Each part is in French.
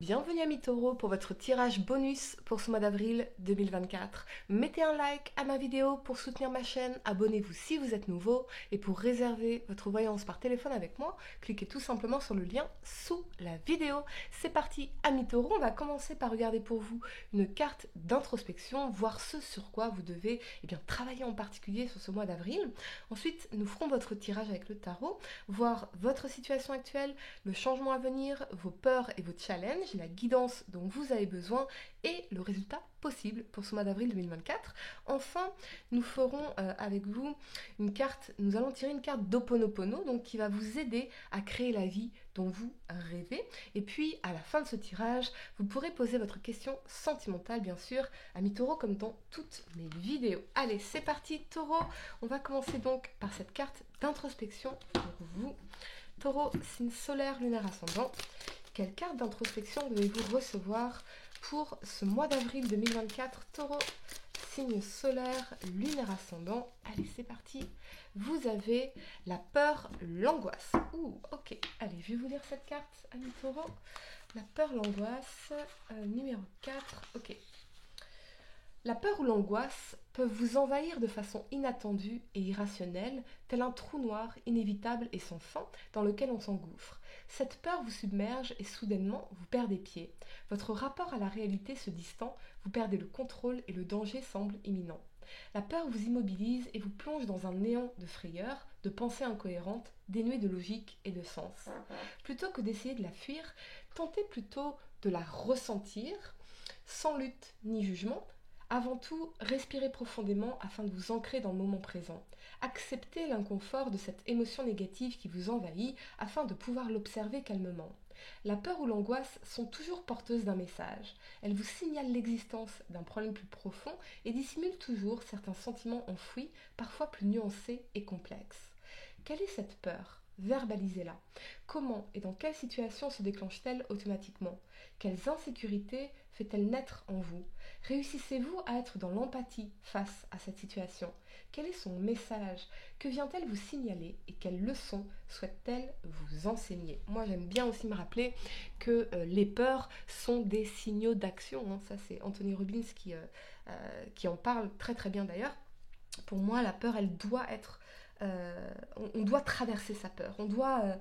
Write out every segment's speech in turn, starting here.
Bienvenue à Taureau pour votre tirage bonus pour ce mois d'avril 2024. Mettez un like à ma vidéo pour soutenir ma chaîne, abonnez-vous si vous êtes nouveau et pour réserver votre voyance par téléphone avec moi, cliquez tout simplement sur le lien sous la vidéo. C'est parti à Taureau, on va commencer par regarder pour vous une carte d'introspection, voir ce sur quoi vous devez travailler en particulier sur ce mois d'avril. Ensuite, nous ferons votre tirage avec le tarot, voir votre situation actuelle, le changement à venir, vos peurs et vos challenges, la guidance dont vous avez besoin et le résultat possible pour ce mois d'avril 2024. Enfin, nous ferons avec vous nous allons tirer une carte d'Ho'oponopono, donc qui va vous aider à créer la vie dont vous rêvez. Et puis, à la fin de ce tirage, vous pourrez poser votre question sentimentale, bien sûr, à Taureau, comme dans toutes mes vidéos. Allez, c'est parti, Taureau. On va commencer donc par cette carte d'introspection pour vous. Taureau, signe solaire, lunaire, ascendant. Quelle carte d'introspection devez-vous recevoir pour ce mois d'avril 2024? Taureau, signe solaire, lunaire, ascendant. Allez, c'est parti. Vous avez la peur, l'angoisse. Ouh, ok. Allez, je vais vous lire cette carte, ami Taureau. La peur, l'angoisse, numéro 4. Ok. La peur ou l'angoisse peuvent vous envahir de façon inattendue et irrationnelle, tel un trou noir inévitable et sans fin dans lequel on s'engouffre. Cette peur vous submerge et soudainement vous perdez pied. Votre rapport à la réalité se distend, vous perdez le contrôle et le danger semble imminent. La peur vous immobilise et vous plonge dans un néant de frayeur, de pensées incohérentes, dénuées de logique et de sens. Plutôt que d'essayer de la fuir, tentez plutôt de la ressentir, sans lutte ni jugement. Avant tout, respirez profondément afin de vous ancrer dans le moment présent. Acceptez l'inconfort de cette émotion négative qui vous envahit afin de pouvoir l'observer calmement. La peur ou l'angoisse sont toujours porteuses d'un message. Elles vous signalent l'existence d'un problème plus profond et dissimulent toujours certains sentiments enfouis, parfois plus nuancés et complexes. Quelle est cette peur ? Verbalisez-la. Comment et dans quelle situation se déclenche-t-elle automatiquement ? Quelles insécurités fait-elle naître en vous ? Réussissez-vous à être dans l'empathie face à cette situation ? Quel est son message ? Que vient-elle vous signaler et quelles leçons souhaite-t-elle vous enseigner ? Moi, j'aime bien aussi me rappeler que les peurs sont des signaux d'action. Ça, c'est Anthony Robbins qui en parle très très bien d'ailleurs. Pour moi, la peur, elle doit être... on doit traverser sa peur. On doit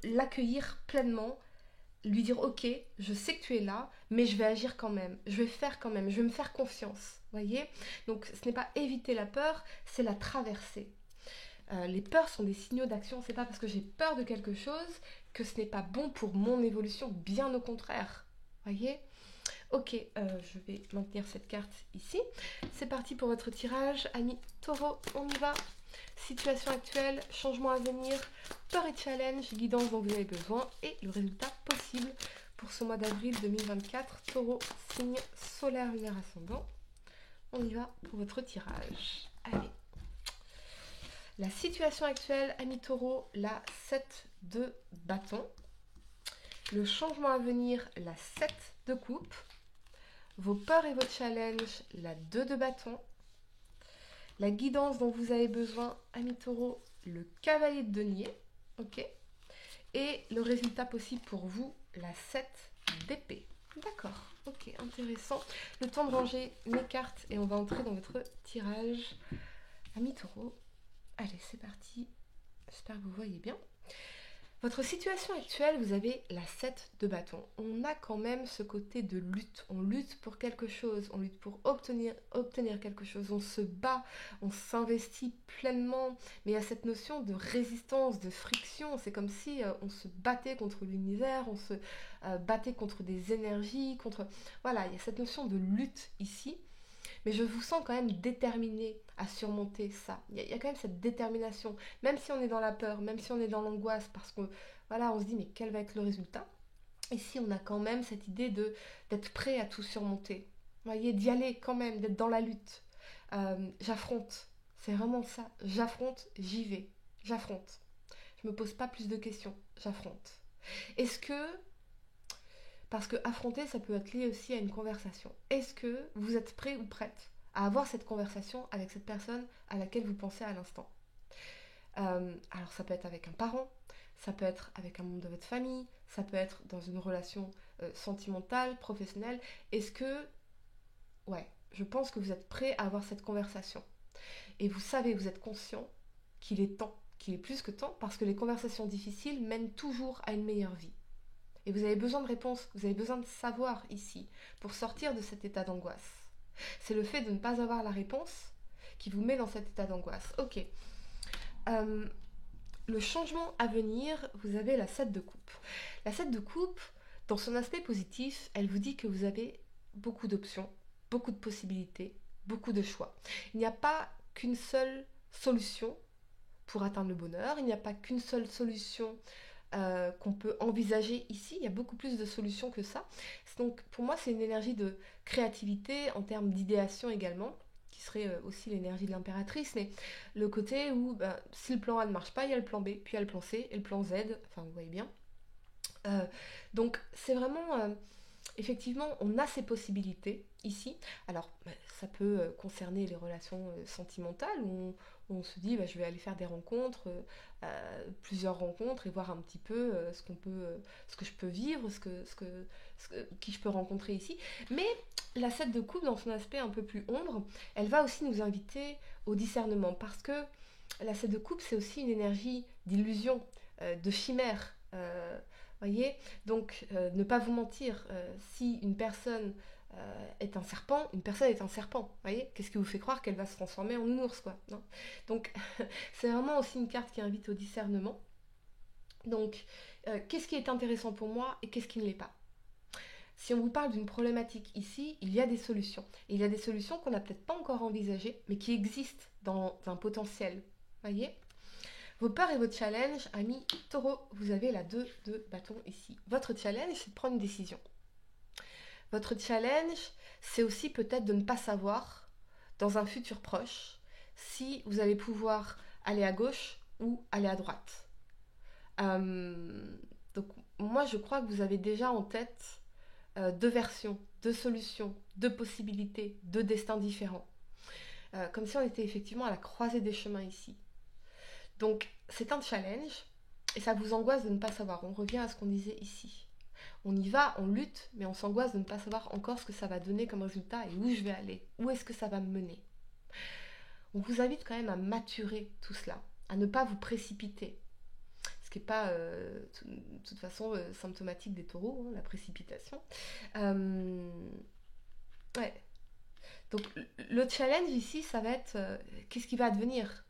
l'accueillir pleinement, lui dire ok, je sais que tu es là, mais je vais agir quand même, je vais faire quand même, je vais me faire confiance, voyez. Donc ce n'est pas éviter la peur, c'est la traverser. Les peurs sont des signaux d'action, c'est pas parce que j'ai peur de quelque chose que ce n'est pas bon pour mon évolution, bien au contraire, voyez. Ok, je vais maintenir cette carte ici. C'est parti pour votre tirage, ami Taureau, on y va. Situation actuelle, changement à venir, peur et challenge, guidance dont vous avez besoin et le résultat possible pour ce mois d'avril 2024. Taureau, signe solaire, lunaire, ascendant. On y va pour votre tirage. Allez. La situation actuelle, ami Taureau, la 7 de bâton. Le changement à venir, la 7 de coupe. Vos peurs et vos challenges, la 2 de bâton. La guidance dont vous avez besoin, ami Taureau, le cavalier de denier, ok. Et le résultat possible pour vous, la 7 d'épée. D'accord, ok, intéressant. Le temps de ranger mes cartes et on va entrer dans votre tirage, ami Taureau. Allez, c'est parti. J'espère que vous voyez bien. Votre situation actuelle, vous avez la 7 de bâton. On a quand même ce côté de lutte. On lutte pour quelque chose, on lutte pour obtenir quelque chose. On se bat, on s'investit pleinement. Mais il y a cette notion de résistance, de friction. C'est comme si on se battait contre l'univers, on se battait contre des énergies, contre... Voilà, il y a cette notion de lutte ici. Mais je vous sens quand même déterminé à surmonter ça. Il y a quand même cette détermination, même si on est dans la peur, même si on est dans l'angoisse, parce qu'on voilà, on se dit mais quel va être le résultat ? Ici, on a quand même cette idée d'être prêt à tout surmonter. Vous voyez, d'y aller quand même, d'être dans la lutte. J'affronte, c'est vraiment ça. J'affronte, j'y vais. J'affronte. Je me pose pas plus de questions, j'affronte. Est-ce que... Parce que affronter, ça peut être lié aussi à une conversation. Est-ce que vous êtes prêt ou prête à avoir cette conversation avec cette personne à laquelle vous pensez à l'instant ? Alors ça peut être avec un parent, ça peut être avec un membre de votre famille, ça peut être dans une relation sentimentale, professionnelle. Est-ce que, ouais, je pense que vous êtes prêt à avoir cette conversation. Et vous savez, vous êtes conscient qu'il est temps, qu'il est plus que temps, parce que les conversations difficiles mènent toujours à une meilleure vie. Et vous avez besoin de réponses, vous avez besoin de savoir ici, pour sortir de cet état d'angoisse. C'est le fait de ne pas avoir la réponse qui vous met dans cet état d'angoisse. Ok. Le changement à venir, vous avez la 7 de coupe. La 7 de coupe, dans son aspect positif, elle vous dit que vous avez beaucoup d'options, beaucoup de possibilités, beaucoup de choix. Il n'y a pas qu'une seule solution pour atteindre le bonheur, il n'y a pas qu'une seule solution qu'on peut envisager ici, il y a beaucoup plus de solutions que ça. Donc pour moi c'est une énergie de créativité en termes d'idéation également, qui serait aussi l'énergie de l'impératrice, mais le côté où si le plan A ne marche pas, il y a le plan B, puis il y a le plan C et le plan Z, enfin vous voyez bien. Donc c'est vraiment... effectivement, on a ces possibilités ici. Alors, ça peut concerner les relations sentimentales où on se dit je vais aller faire des rencontres, plusieurs rencontres et voir un petit peu ce que je peux vivre, qui je peux rencontrer ici. Mais la 7 de coupe, dans son aspect un peu plus ombre, elle va aussi nous inviter au discernement parce que la 7 de coupe, c'est aussi une énergie d'illusion, de chimère. Voyez, donc ne pas vous mentir, si une personne est un serpent, une personne est un serpent, voyez, qu'est-ce qui vous fait croire qu'elle va se transformer en ours, quoi, non. Donc c'est vraiment aussi une carte qui invite au discernement. Donc qu'est-ce qui est intéressant pour moi et qu'est-ce qui ne l'est pas. Si on vous parle d'une problématique ici, il y a des solutions. Et il y a des solutions qu'on n'a peut-être pas encore envisagées, mais qui existent dans un potentiel, voyez. Vos peurs et votre challenge, amis taureaux, vous avez la 2 de bâton ici. Votre challenge, c'est de prendre une décision. Votre challenge, c'est aussi peut-être de ne pas savoir, dans un futur proche, si vous allez pouvoir aller à gauche ou aller à droite. Donc moi, je crois que vous avez déjà en tête 2 versions, 2 solutions, 2 possibilités, 2 destins différents. Comme si on était effectivement à la croisée des chemins ici. Donc, c'est un challenge et ça vous angoisse de ne pas savoir. On revient à ce qu'on disait ici. On y va, on lutte, mais on s'angoisse de ne pas savoir encore ce que ça va donner comme résultat et où je vais aller. Où est-ce que ça va me mener. On vous invite quand même à maturer tout cela, à ne pas vous précipiter. Ce qui n'est pas, de toute façon, symptomatique des taureaux, hein, la précipitation. Ouais. Donc, le challenge ici, ça va être qu'est-ce qui va advenir.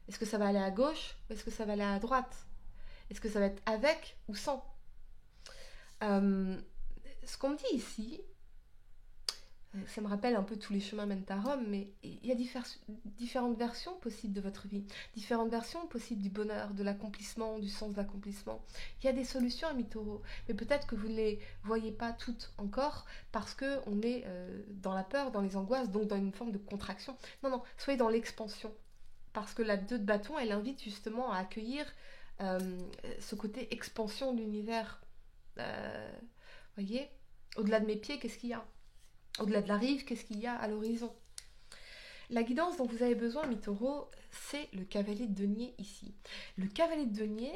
Est-ce que ça va aller à gauche ou est-ce que ça va aller à droite? Est-ce que ça va être avec ou sans? Ce qu'on me dit ici, ça me rappelle un peu tous les chemins mènent à Rome, mais il y a différentes versions possibles de votre vie, différentes versions possibles du bonheur, de l'accomplissement, du sens de l'accomplissement. Il y a des solutions, amis taureaux, mais peut-être que vous ne les voyez pas toutes encore parce qu'on est dans la peur, dans les angoisses, donc dans une forme de contraction. Non, non, soyez dans l'expansion. Parce que la 2 de bâton, elle invite justement à accueillir ce côté expansion de l'univers. Voyez, au-delà de mes pieds, qu'est-ce qu'il y a? Au-delà de la rive, qu'est-ce qu'il y a à l'horizon? La guidance dont vous avez besoin, mi taureau, c'est le cavalier de denier ici. Le cavalier de denier,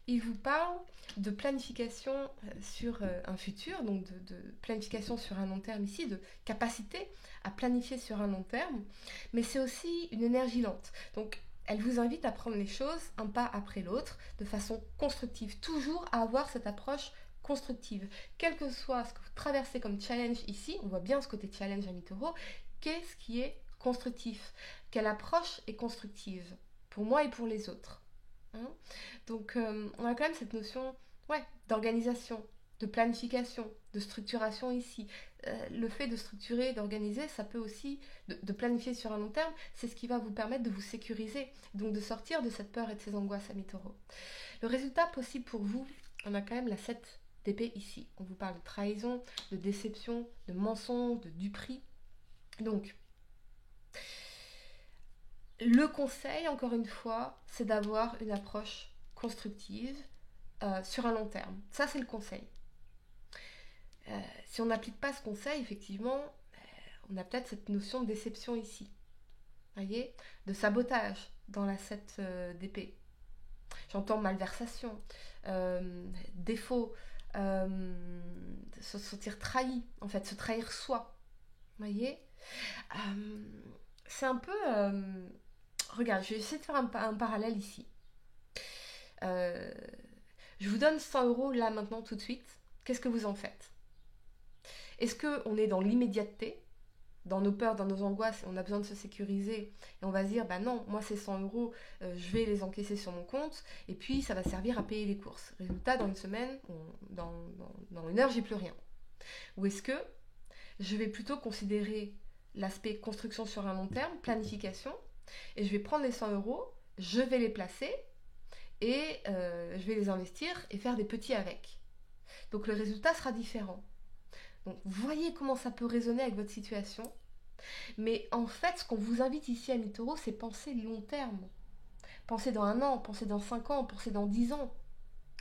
il vous parle de planification sur un futur, donc de planification sur un long terme ici, de capacité à planifier sur un long terme, mais c'est aussi une énergie lente. Donc elle vous invite à prendre les choses un pas après l'autre, de façon constructive, toujours à avoir cette approche constructive. Quel que soit ce que vous traversez comme challenge ici, on voit bien ce côté challenge à mi-taureau, qu'est-ce qui est constructif? Quelle approche est constructive pour moi et pour les autres? Donc on a quand même cette notion d'organisation, de planification, de structuration ici. Le fait de structurer, d'organiser, ça peut aussi, de planifier sur un long terme, c'est ce qui va vous permettre de vous sécuriser, donc de sortir de cette peur et de ces angoisses à mi-taureau. Le résultat possible pour vous, on a quand même la 7 d'épée ici. On vous parle de trahison, de déception, de mensonge, de duperie. Donc, le conseil, encore une fois, c'est d'avoir une approche constructive sur un long terme. Ça, c'est le conseil. Si on n'applique pas ce conseil, effectivement, on a peut-être cette notion de déception ici. Voyez, de sabotage dans la 7 d'épée. J'entends malversation, défaut, se sentir trahi, en fait, se trahir soi. Vous voyez? C'est un peu... regarde, je vais essayer de faire un parallèle ici. Je vous donne 100 euros là, maintenant, tout de suite. Qu'est-ce que vous en faites? Est-ce qu'on est dans l'immédiateté, dans nos peurs, dans nos angoisses, et on a besoin de se sécuriser, et on va se dire, bah non, moi ces 100 euros, je vais les encaisser sur mon compte, et puis ça va servir à payer les courses. Résultat, dans une semaine, dans une heure, j'ai plus rien. Ou est-ce que je vais plutôt considérer l'aspect construction sur un long terme, planification, et je vais prendre les 100 euros, je vais les placer, et je vais les investir et faire des petits avec. Donc le résultat sera différent. Donc vous voyez comment ça peut résonner avec votre situation. Mais en fait, ce qu'on vous invite ici à Mitoro, c'est penser long terme. Penser dans 1 an, penser dans 5 ans, penser dans 10 ans.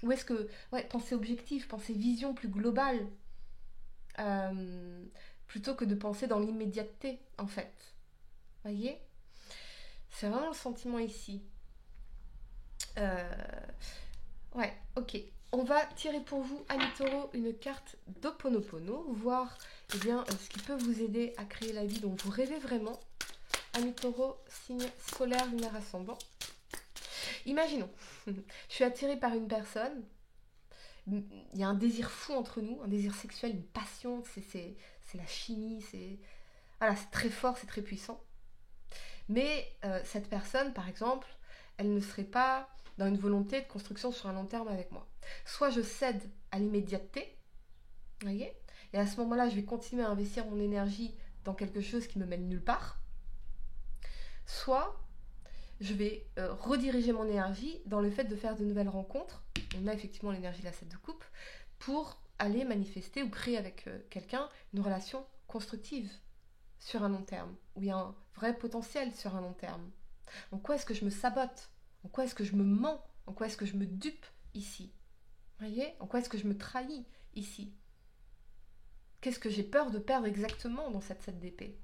Ou est-ce que... Ouais, penser objectif, penser vision plus globale. Plutôt que de penser dans l'immédiateté, en fait. Voyez? C'est vraiment le sentiment ici. Ouais, ok. On va tirer pour vous, Amitoro, une carte d'Ho'oponopono, voir eh bien, ce qui peut vous aider à créer la vie dont vous rêvez vraiment. Amitoro, signe solaire, lunaire ascendant. Imaginons, je suis attirée par une personne, il y a un désir fou entre nous, un désir sexuel, une passion, c'est la chimie, voilà, c'est très fort, c'est très puissant. Mais cette personne, par exemple, elle ne serait pas dans une volonté de construction sur un long terme avec moi. Soit je cède à l'immédiateté, vous voyez, et à ce moment-là, je vais continuer à investir mon énergie dans quelque chose qui me mène nulle part. Soit je vais rediriger mon énergie dans le fait de faire de nouvelles rencontres. On a effectivement l'énergie de la 7 de coupe pour aller manifester ou créer avec quelqu'un une relation constructive sur un long terme, où il y a un vrai potentiel sur un long terme. En quoi est-ce que je me sabote? En quoi est-ce que je me mens? En quoi est-ce que je me dupe ici? Vous voyez? En quoi est-ce que je me trahis ici? Qu'est-ce que j'ai peur de perdre exactement dans cette 7 d'épée?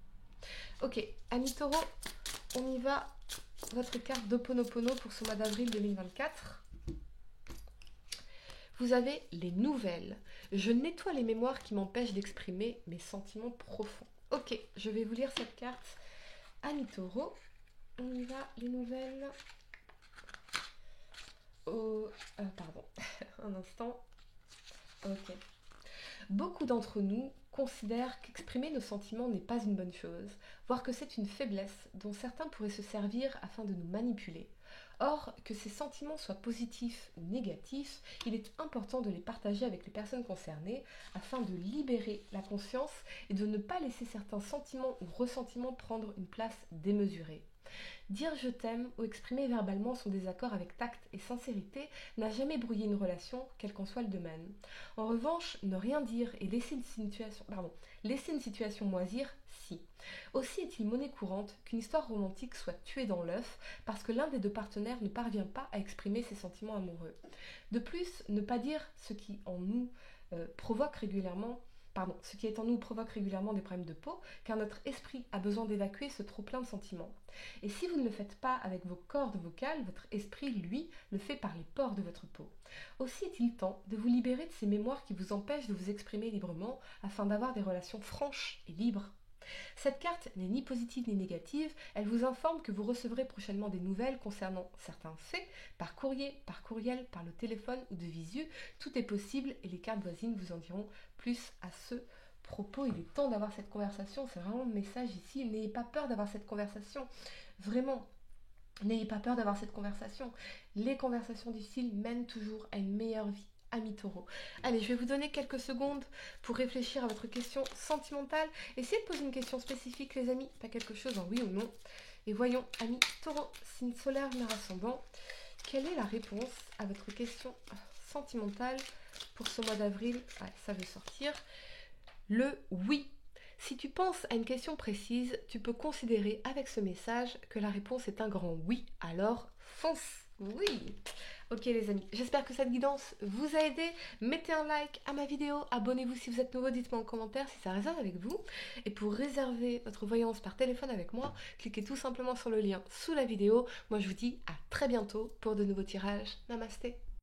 Ok, Ami Taureau, on y va. Votre carte d'Ho'oponopono pour ce mois d'avril 2024. Vous avez les nouvelles. Je nettoie les mémoires qui m'empêchent d'exprimer mes sentiments profonds. Ok, je vais vous lire cette carte. Ami Taureau, on y va, les nouvelles. Pardon, un instant. Ok. Beaucoup d'entre nous considèrent qu'exprimer nos sentiments n'est pas une bonne chose, voire que c'est une faiblesse dont certains pourraient se servir afin de nous manipuler. Or, que ces sentiments soient positifs ou négatifs, il est important de les partager avec les personnes concernées afin de libérer la conscience et de ne pas laisser certains sentiments ou ressentiments prendre une place démesurée. Dire je t'aime ou exprimer verbalement son désaccord avec tact et sincérité n'a jamais brouillé une relation, quel qu'en soit le domaine. En revanche, ne rien dire et laisser une situation moisir, si. Aussi est-il monnaie courante qu'une histoire romantique soit tuée dans l'œuf parce que l'un des deux partenaires ne parvient pas à exprimer ses sentiments amoureux. De plus, ne pas dire ce qui en nous provoque régulièrement ce qui est en nous provoque régulièrement des problèmes de peau, car notre esprit a besoin d'évacuer ce trop-plein de sentiments. Et si vous ne le faites pas avec vos cordes vocales, votre esprit, lui, le fait par les pores de votre peau. Aussi est-il temps de vous libérer de ces mémoires qui vous empêchent de vous exprimer librement, afin d'avoir des relations franches et libres. Cette carte n'est ni positive ni négative, elle vous informe que vous recevrez prochainement des nouvelles concernant certains faits, par courrier, par courriel, par le téléphone ou de visu. Tout est possible et les cartes voisines vous en diront plus à ce propos. Il est temps d'avoir cette conversation, c'est vraiment le message ici. N'ayez pas peur d'avoir cette conversation, vraiment. N'ayez pas peur d'avoir cette conversation. Les conversations difficiles mènent toujours à une meilleure vie. Ami Taureau. Allez, je vais vous donner quelques secondes pour réfléchir à votre question sentimentale. Essayez de poser une question spécifique, les amis, pas quelque chose en oui ou non. Et voyons, Ami Taureau, signe solaire, lunaire ascendant, quelle est la réponse à votre question sentimentale pour ce mois d'avril? Ouais, ça veut sortir. Le oui. Si tu penses à une question précise, tu peux considérer avec ce message que la réponse est un grand oui, alors fonce. Oui. Ok les amis, j'espère que cette guidance vous a aidé. Mettez un like à ma vidéo, abonnez-vous si vous êtes nouveau, dites-moi en commentaire si ça résonne avec vous. Et pour réserver votre voyance par téléphone avec moi, cliquez tout simplement sur le lien sous la vidéo. Moi je vous dis à très bientôt pour de nouveaux tirages. Namasté.